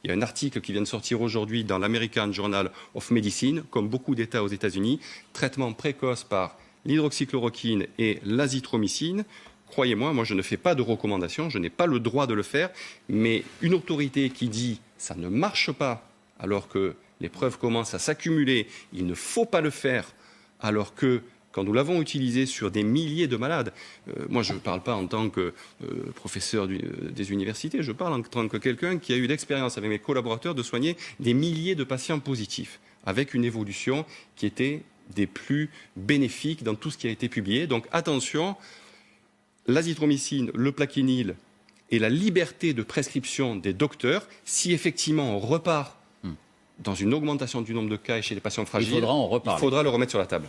Il y a un article qui vient de sortir aujourd'hui dans l'American Journal of Medicine, comme beaucoup d'États aux États-Unis, traitement précoce par l'hydroxychloroquine et l'azithromycine. Croyez-moi, moi je ne fais pas de recommandation, je n'ai pas le droit de le faire, mais une autorité qui dit ça ne marche pas alors que les preuves commencent à s'accumuler, il ne faut pas le faire alors que quand nous l'avons utilisé sur des milliers de malades, moi je ne parle pas en tant que professeur des universités, je parle en tant que quelqu'un qui a eu l'expérience avec mes collaborateurs de soigner des milliers de patients positifs, avec une évolution qui était des plus bénéfiques dans tout ce qui a été publié. Donc attention, l'azithromycine, le plaquenil et la liberté de prescription des docteurs, si effectivement on repart dans une augmentation du nombre de cas chez les patients fragiles, il faudra le remettre sur la table.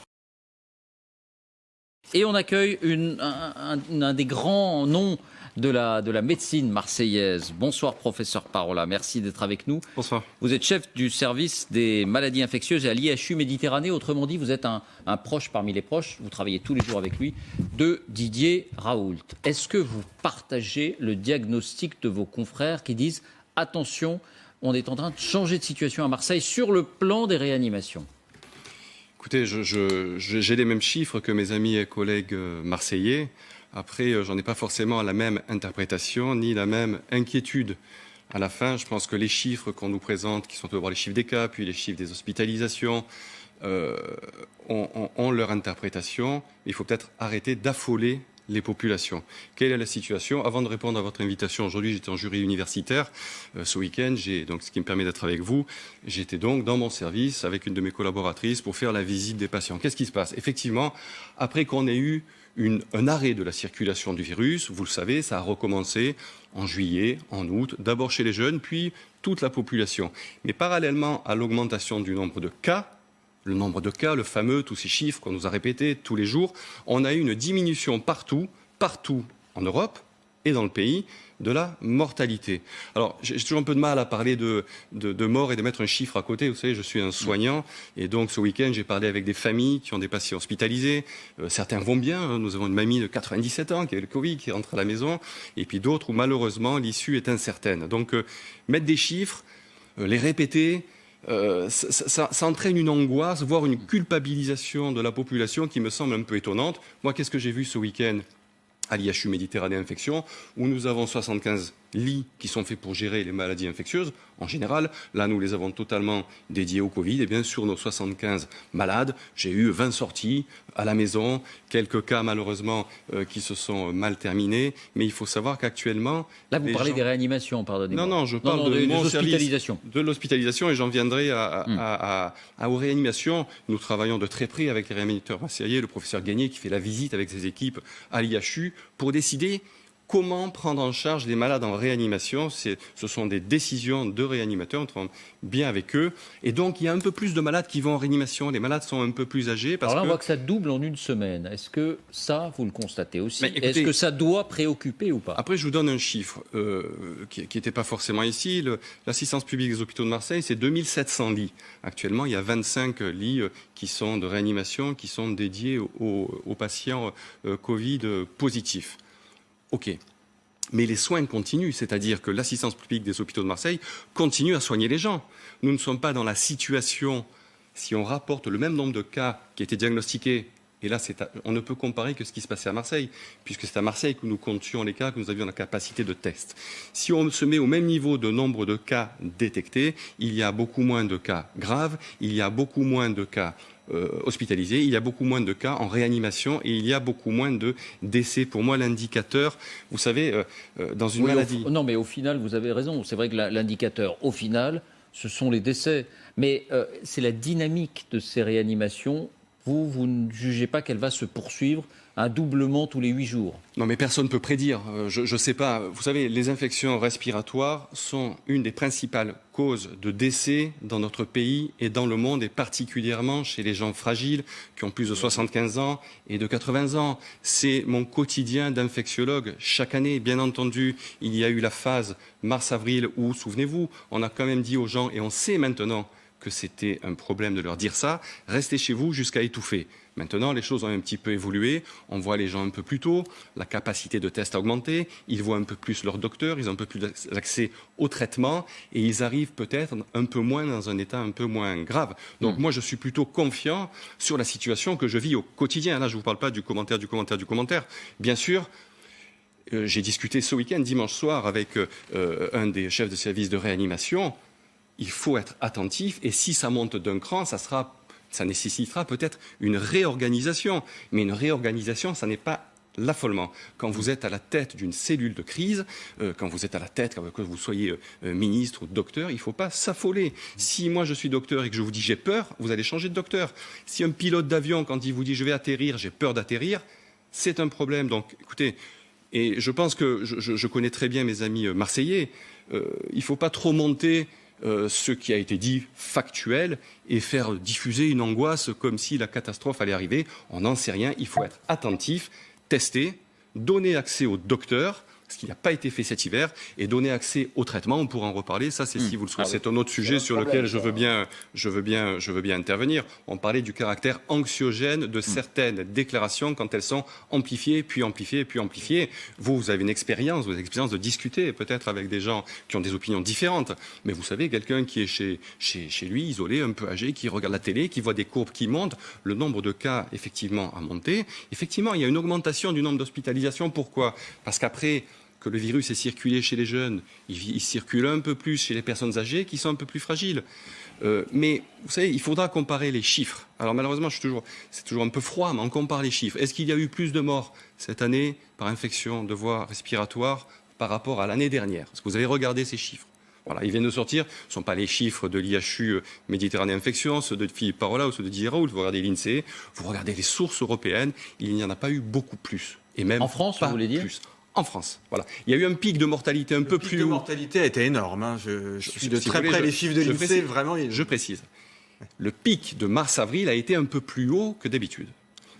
Et on accueille un des grands noms de la médecine marseillaise. Bonsoir professeur Parola, merci d'être avec nous. Bonsoir. Vous êtes chef du service des maladies infectieuses à l'IHU Méditerranée. Autrement dit, vous êtes un proche parmi les proches, vous travaillez tous les jours avec lui, de Didier Raoult. Est-ce que vous partagez le diagnostic de vos confrères qui disent « Attention, on est en train de changer de situation à Marseille sur le plan des réanimations ». Écoutez, j'ai les mêmes chiffres que mes amis et collègues marseillais. Après, j'en ai pas forcément la même interprétation ni la même inquiétude. À la fin, je pense que les chiffres qu'on nous présente, qui sont d'abord les chiffres des cas, puis les chiffres des hospitalisations, ont leur interprétation. Il faut peut-être arrêter d'affoler les populations. Quelle est la situation? Avant de répondre à votre invitation, aujourd'hui j'étais en jury universitaire. Ce week-end, donc ce qui me permet d'être avec vous, j'étais donc dans mon service avec une de mes collaboratrices pour faire la visite des patients. Qu'est-ce qui se passe? Effectivement, après qu'on ait eu un arrêt de la circulation du virus, vous le savez, ça a recommencé en juillet, en août, d'abord chez les jeunes, puis toute la population. Mais parallèlement à l'augmentation du nombre de cas, le fameux, tous ces chiffres qu'on nous a répétés tous les jours, on a eu une diminution partout en Europe et dans le pays, de la mortalité. Alors, j'ai toujours un peu de mal à parler de mort et de mettre un chiffre à côté. Vous savez, je suis un soignant et donc ce week-end, j'ai parlé avec des familles qui ont des patients hospitalisés. Certains vont bien. Nous avons une mamie de 97 ans qui a eu le Covid, qui rentre à la maison, et puis d'autres où malheureusement l'issue est incertaine. Donc, mettre des chiffres, les répéter, ça entraîne une angoisse, voire une culpabilisation de la population qui me semble un peu étonnante. Moi, qu'est-ce que j'ai vu ce week-end à l'IHU Méditerranée Infection, où nous avons 75 lits qui sont faits pour gérer les maladies infectieuses. En général, là, nous les avons totalement dédiés au Covid. Et bien sur nos 75 malades, j'ai eu 20 sorties à la maison, quelques cas malheureusement qui se sont mal terminés. Mais il faut savoir qu'actuellement... Là, vous parlez des réanimations, pardonnez-moi. Non, je parle de mon l'hospitalisation. De l'hospitalisation, et j'en viendrai aux réanimations. Nous travaillons de très près avec les réanimateurs marseillais, le professeur Gagné qui fait la visite avec ses équipes à l'IHU pour décider comment prendre en charge les malades en réanimation. Ce sont des décisions de réanimateurs, on travaille bien avec eux. Et donc, il y a un peu plus de malades qui vont en réanimation. Les malades sont un peu plus âgés. Alors là, on voit que ça double en une semaine. Est-ce que ça, vous le constatez aussi? Est-ce que ça doit préoccuper ou pas? Après, je vous donne un chiffre qui n'était pas forcément ici. L'assistance publique des hôpitaux de Marseille, c'est 2700 lits. Actuellement, il y a 25 lits qui sont de réanimation, qui sont dédiés aux patients Covid positifs. OK. Mais les soins continuent, c'est-à-dire que l'assistance publique des hôpitaux de Marseille continue à soigner les gens. Nous ne sommes pas dans la situation, si on rapporte le même nombre de cas qui étaient diagnostiqués, et là on ne peut comparer que ce qui se passait à Marseille, puisque c'est à Marseille que nous comptions les cas, que nous avions la capacité de test. Si on se met au même niveau de nombre de cas détectés, il y a beaucoup moins de cas graves, il y a beaucoup moins de cas hospitalisés, il y a beaucoup moins de cas en réanimation et il y a beaucoup moins de décès. Pour moi, l'indicateur, vous savez, dans une maladie... Non, mais au final, vous avez raison. C'est vrai que l'indicateur, au final, ce sont les décès. Mais c'est la dynamique de ces réanimations. Vous ne jugez pas qu'elle va se poursuivre un doublement tous les 8 jours? Non, mais personne ne peut prédire. Je ne sais pas. Vous savez, les infections respiratoires sont une des principales causes de décès dans notre pays et dans le monde, et particulièrement chez les gens fragiles qui ont plus de 75 ans et de 80 ans. C'est mon quotidien d'infectiologue. Chaque année, bien entendu, il y a eu la phase mars-avril où, souvenez-vous, on a quand même dit aux gens, et on sait maintenant que c'était un problème de leur dire ça, restez chez vous jusqu'à étouffer. Maintenant, les choses ont un petit peu évolué, on voit les gens un peu plus tôt, la capacité de test a augmenté, ils voient un peu plus leur docteur, ils ont un peu plus d'accès au traitement et ils arrivent peut-être un peu moins dans un état un peu moins grave. Donc moi, je suis plutôt confiant sur la situation que je vis au quotidien. Là, je ne vous parle pas du commentaire. Bien sûr, j'ai discuté ce week-end, dimanche soir, avec un des chefs de service de réanimation. Il faut être attentif et si ça monte d'un cran, ça nécessitera peut-être une réorganisation. Mais une réorganisation, ça n'est pas l'affolement. Quand vous êtes à la tête d'une cellule de crise, quand vous êtes à la tête, que vous soyez ministre ou docteur, il ne faut pas s'affoler. Si moi je suis docteur et que je vous dis j'ai peur, vous allez changer de docteur. Si un pilote d'avion, quand il vous dit je vais atterrir, j'ai peur d'atterrir, c'est un problème. Donc écoutez, et je pense que je connais très bien mes amis marseillais, il ne faut pas trop monter ce qui a été dit factuel et faire diffuser une angoisse comme si la catastrophe allait arriver. On n'en sait rien, il faut être attentif, tester, donner accès au docteur, ce qui n'a pas été fait cet hiver, et donner accès au traitement. On pourra en reparler. Ça, c'est si vous le souhaitez. C'est un autre sujet sur lequel je veux bien intervenir. On parlait du caractère anxiogène de certaines déclarations quand elles sont amplifiées, puis amplifiées, puis amplifiées. Vous avez une expérience, de discuter peut-être avec des gens qui ont des opinions différentes. Mais vous savez, quelqu'un qui est chez lui, isolé, un peu âgé, qui regarde la télé, qui voit des courbes qui montent, le nombre de cas, effectivement, a monté. Effectivement, il y a une augmentation du nombre d'hospitalisations. Pourquoi ? Parce qu'après que le virus est circulé chez les jeunes, il circule un peu plus chez les personnes âgées qui sont un peu plus fragiles. Mais vous savez, il faudra comparer les chiffres. Alors malheureusement, c'est toujours un peu froid, mais on compare les chiffres. Est-ce qu'il y a eu plus de morts cette année par infection de voies respiratoires par rapport à l'année dernière ? Est-ce que vous avez regardé ces chiffres ? Voilà, ils viennent de sortir. Ce ne sont pas les chiffres de l'IHU Méditerranée Infection, ceux de Philippe Parola ou ceux de Didier Raoult. Vous regardez l'INSEE, vous regardez les sources européennes, il n'y en a pas eu beaucoup plus. Et même en France, pas vous voulez dire plus. En France, voilà. Il y a eu un pic de mortalité un peu plus haut. Le pic de mortalité a été énorme. Hein. Je suis de très près les chiffres de l'INSEE, vraiment. Je précise. Le pic de mars-avril a été un peu plus haut que d'habitude.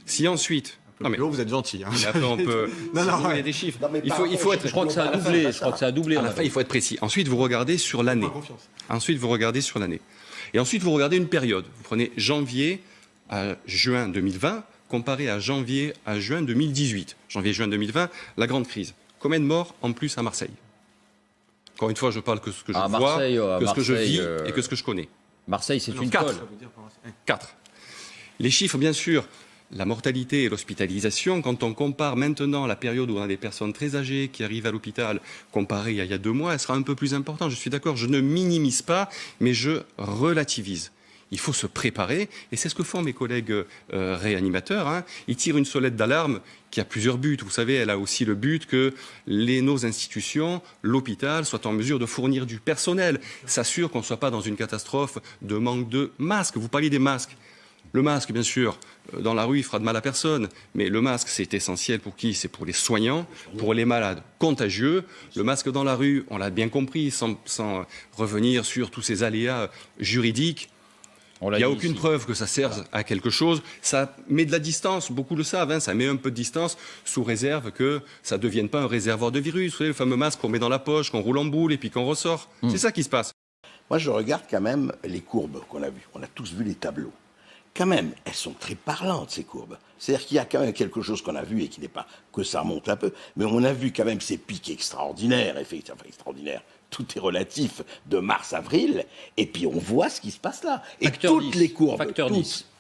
Si ensuite... Non, mais vous êtes gentil. Hein. Après, on peut... non, il y a des chiffres. Non, Il faut être... Je crois que ça a doublé. À la fin, il faut être précis. Ensuite, vous regardez sur l'année. Et ensuite, vous regardez une période. Vous prenez janvier à juin 2020, comparé à janvier à juin 2018. Janvier-juin 2020, la grande crise. Combien de morts en plus à Marseille ? Encore une fois, je parle que ce que je vois, que ce que je vis et que ce que je connais. Marseille, c'est une colle. 4. Les chiffres, bien sûr, la mortalité et l'hospitalisation, quand on compare maintenant la période où on a des personnes très âgées qui arrivent à l'hôpital, comparée à il y a 2 mois, elle sera un peu plus importante. Je suis d'accord, je ne minimise pas, mais je relativise. Il faut se préparer, et c'est ce que font mes collègues réanimateurs. Hein. Ils tirent une sonnette d'alarme qui a plusieurs buts. Vous savez, elle a aussi le but que nos institutions, l'hôpital, soient en mesure de fournir du personnel, s'assurent qu'on ne soit pas dans une catastrophe de manque de masques. Vous parliez des masques. Le masque, bien sûr, dans la rue, il fera de mal à personne, mais le masque, c'est essentiel pour qui ? C'est pour les soignants, pour les malades contagieux. Le masque dans la rue, on l'a bien compris, sans revenir sur tous ces aléas juridiques. Il n'y a aucune preuve que ça serve à quelque chose. Ça met de la distance, beaucoup le savent, hein, ça met un peu de distance sous réserve que ça ne devienne pas un réservoir de virus. Vous savez, le fameux masque qu'on met dans la poche, qu'on roule en boule et puis qu'on ressort. C'est ça qui se passe. Moi, je regarde quand même les courbes qu'on a vues. On a tous vu les tableaux. Quand même, elles sont très parlantes, ces courbes. C'est-à-dire qu'il y a quand même quelque chose qu'on a vu et qui n'est pas que ça remonte un peu, mais on a vu quand même ces pics extraordinaires, effectivement, extraordinaires. Tout est relatif de mars-avril, et puis on voit ce qui se passe là. Et toutes les courbes,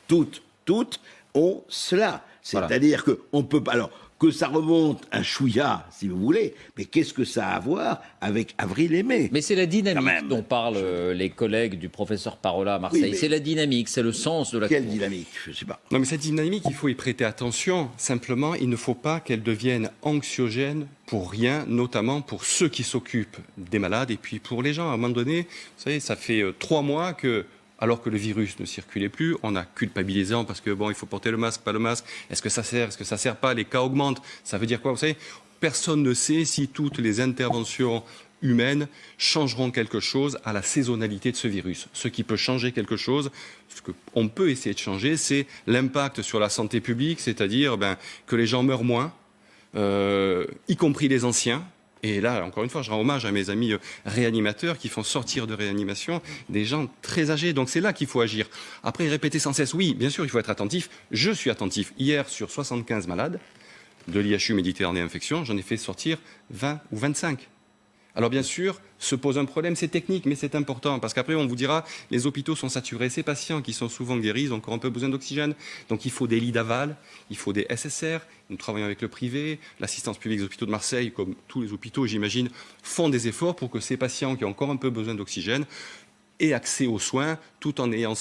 toutes ont cela. C'est-à-dire qu'on peut pas... Alors, que ça remonte un chouïa, si vous voulez, mais qu'est-ce que ça a à voir avec avril et mai ? Mais c'est la dynamique dont parlent les collègues du professeur Parola à Marseille. Oui, c'est la dynamique, c'est le sens de la... Quelle dynamique ? Je ne sais pas. Non, mais cette dynamique, il faut y prêter attention. Simplement, il ne faut pas qu'elle devienne anxiogène pour rien, notamment pour ceux qui s'occupent des malades et puis pour les gens. À un moment donné, vous savez, ça fait 3 mois que... Alors que le virus ne circulait plus, on a culpabilisé parce que il faut porter le masque, pas le masque. Est-ce que ça sert ? Est-ce que ça sert pas ? Les cas augmentent. Ça veut dire quoi ? Vous savez, personne ne sait si toutes les interventions humaines changeront quelque chose à la saisonnalité de ce virus. Ce qui peut changer quelque chose, ce qu'on peut essayer de changer, c'est l'impact sur la santé publique, c'est-à-dire que les gens meurent moins, y compris les anciens. Et là, encore une fois, je rends hommage à mes amis réanimateurs qui font sortir de réanimation des gens très âgés. Donc c'est là qu'il faut agir. Après, répéter sans cesse, oui, bien sûr, il faut être attentif. Je suis attentif. Hier, sur 75 malades de l'IHU Méditerranée Infection, j'en ai fait sortir 20 ou 25. Alors bien sûr, se pose un problème, c'est technique, mais c'est important, parce qu'après on vous dira, les hôpitaux sont saturés, ces patients qui sont souvent guéris ont encore un peu besoin d'oxygène, donc il faut des lits d'aval, il faut des SSR, nous travaillons avec le privé, l'assistance publique des hôpitaux de Marseille, comme tous les hôpitaux j'imagine, font des efforts pour que ces patients qui ont encore un peu besoin d'oxygène aient accès aux soins tout en ayant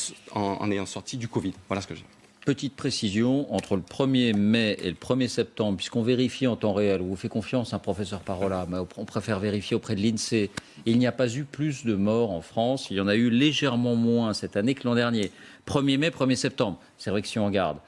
sorti du Covid. Voilà ce que j'ai. Petite précision, entre le 1er mai et le 1er septembre, puisqu'on vérifie en temps réel, on vous fait confiance, professeur Parola, mais on préfère vérifier auprès de l'INSEE, il n'y a pas eu plus de morts en France, il y en a eu légèrement moins cette année que l'an dernier. 1er mai, 1er septembre, c'est vrai que si on regarde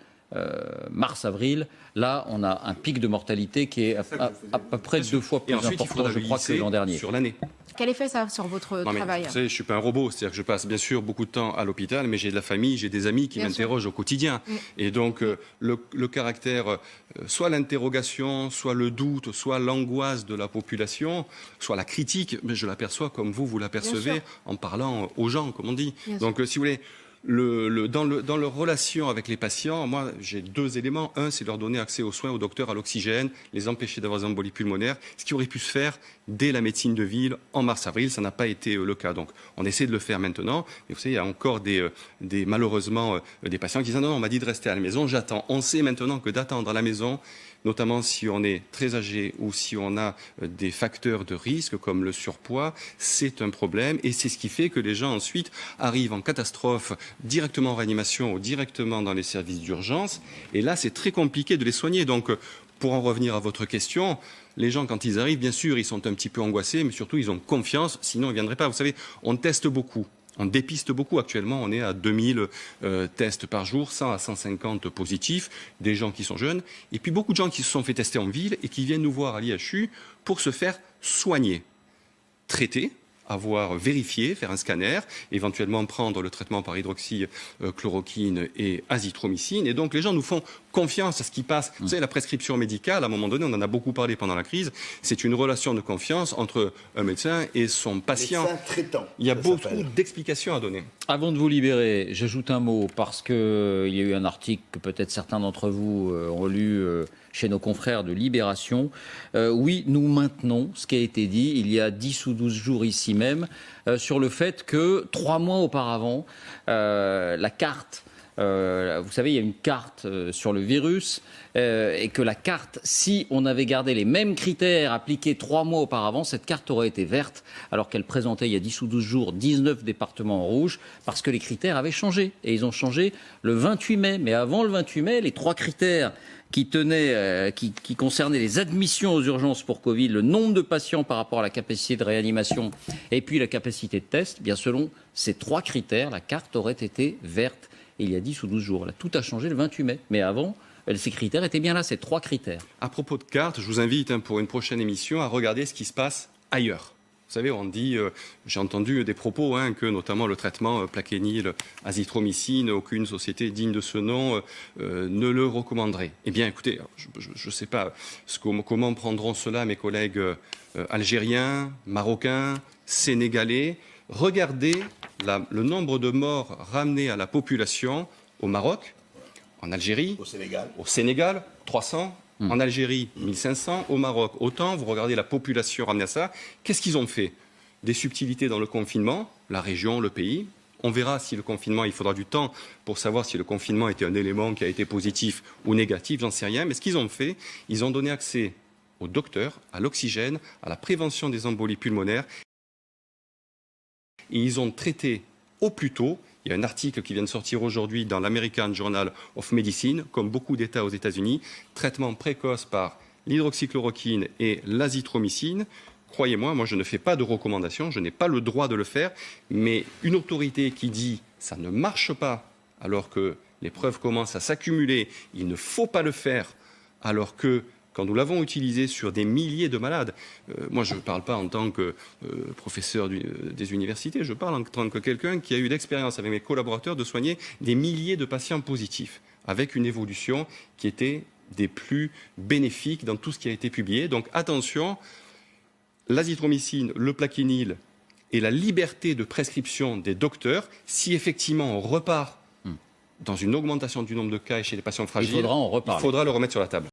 mars, avril, là on a un pic de mortalité qui est à peu près 2 fois plus important, je crois, que l'an dernier. Sur l'année. Quel effet ça a sur votre travail? Vous savez, je ne suis pas un robot, c'est-à-dire que je passe bien sûr beaucoup de temps à l'hôpital, mais j'ai de la famille, j'ai des amis qui m'interrogent au quotidien. Et donc le caractère, soit l'interrogation, soit le doute, soit l'angoisse de la population, soit la critique, mais je l'aperçois comme vous l'apercevez en parlant aux gens, comme on dit. Donc si vous voulez, dans leur relation avec les patients, moi j'ai 2 éléments. Un, c'est leur donner accès aux soins, aux docteurs, à l'oxygène, les empêcher d'avoir des embolies pulmonaires, ce qui aurait pu se faire dès la médecine de ville en mars-avril. Ça n'a pas été le cas. Donc on essaie de le faire maintenant. Mais vous savez, il y a encore malheureusement des patients qui disent non, on m'a dit de rester à la maison, j'attends. On sait maintenant que d'attendre à la maison, notamment si on est très âgé ou si on a des facteurs de risque comme le surpoids, c'est un problème et c'est ce qui fait que les gens ensuite arrivent en catastrophe directement en réanimation ou directement dans les services d'urgence et là c'est très compliqué de les soigner. Donc pour en revenir à votre question, les gens quand ils arrivent, bien sûr ils sont un petit peu angoissés mais surtout ils ont confiance, sinon ils ne viendraient pas. Vous savez, on teste beaucoup. On dépiste beaucoup. Actuellement, on est à 2000 tests par jour, 100 à 150 positifs, des gens qui sont jeunes. Et puis beaucoup de gens qui se sont fait tester en ville et qui viennent nous voir à l'IHU pour se faire soigner, traiter, avoir vérifié, faire un scanner, éventuellement prendre le traitement par hydroxychloroquine et azithromycine. Et donc les gens nous font confiance à ce qui passe. Vous savez, la prescription médicale, à un moment donné, on en a beaucoup parlé pendant la crise, c'est une relation de confiance entre un médecin et son patient. Médecin traitant. Il y a beaucoup d'explications à donner. Avant de vous libérer, j'ajoute un mot parce qu'il y a eu un article que peut-être certains d'entre vous ont lu chez nos confrères de Libération. Oui, nous maintenons ce qui a été dit il y a 10 ou 12 jours ici même sur le fait que 3 mois auparavant, la carte, vous savez, il y a une carte sur le virus et que la carte, si on avait gardé les mêmes critères appliqués 3 mois auparavant, cette carte aurait été verte alors qu'elle présentait il y a 10 ou 12 jours 19 départements en rouge parce que les critères avaient changé et ils ont changé le 28 mai. Mais avant le 28 mai, les 3 critères qui concernait les admissions aux urgences pour Covid, le nombre de patients par rapport à la capacité de réanimation et puis la capacité de test, bien selon ces 3 critères, la carte aurait été verte il y a 10 ou 12 jours. Là, tout a changé le 28 mai. Mais avant, ces critères étaient bien là, ces 3 critères. À propos de carte, je vous invite pour une prochaine émission à regarder ce qui se passe ailleurs. Vous savez, on dit, j'ai entendu des propos que notamment le traitement plaquenil, azithromycine, aucune société digne de ce nom ne le recommanderait. Eh bien, écoutez, je ne sais pas comment prendront cela mes collègues algériens, marocains, sénégalais. Regardez le nombre de morts ramenés à la population au Maroc, en Algérie, au Sénégal 300. En Algérie, 1500. Au Maroc, autant. Vous regardez la population ramenée à ça. Qu'est-ce qu'ils ont fait? Des subtilités dans le confinement, la région, le pays. On verra si le confinement, il faudra du temps pour savoir si le confinement était un élément qui a été positif ou négatif, j'en sais rien. Mais ce qu'ils ont fait, ils ont donné accès aux docteurs, à l'oxygène, à la prévention des embolies pulmonaires. Et ils ont traité au plus tôt. Il y a un article qui vient de sortir aujourd'hui dans l'American Journal of Medicine, comme beaucoup d'États aux États-Unis, traitement précoce par l'hydroxychloroquine et l'azithromycine. Croyez-moi, moi je ne fais pas de recommandation, je n'ai pas le droit de le faire, mais une autorité qui dit ça ne marche pas alors que les preuves commencent à s'accumuler, il ne faut pas le faire alors que quand nous l'avons utilisé sur des milliers de malades, moi je ne parle pas en tant que professeur des universités, je parle en tant que quelqu'un qui a eu l'expérience avec mes collaborateurs de soigner des milliers de patients positifs, avec une évolution qui était des plus bénéfiques dans tout ce qui a été publié. Donc attention, l'azithromycine, le plaquenil et la liberté de prescription des docteurs, si effectivement on repart dans une augmentation du nombre de cas chez les patients fragiles, il faudra en reparler. Il faudra le remettre sur la table.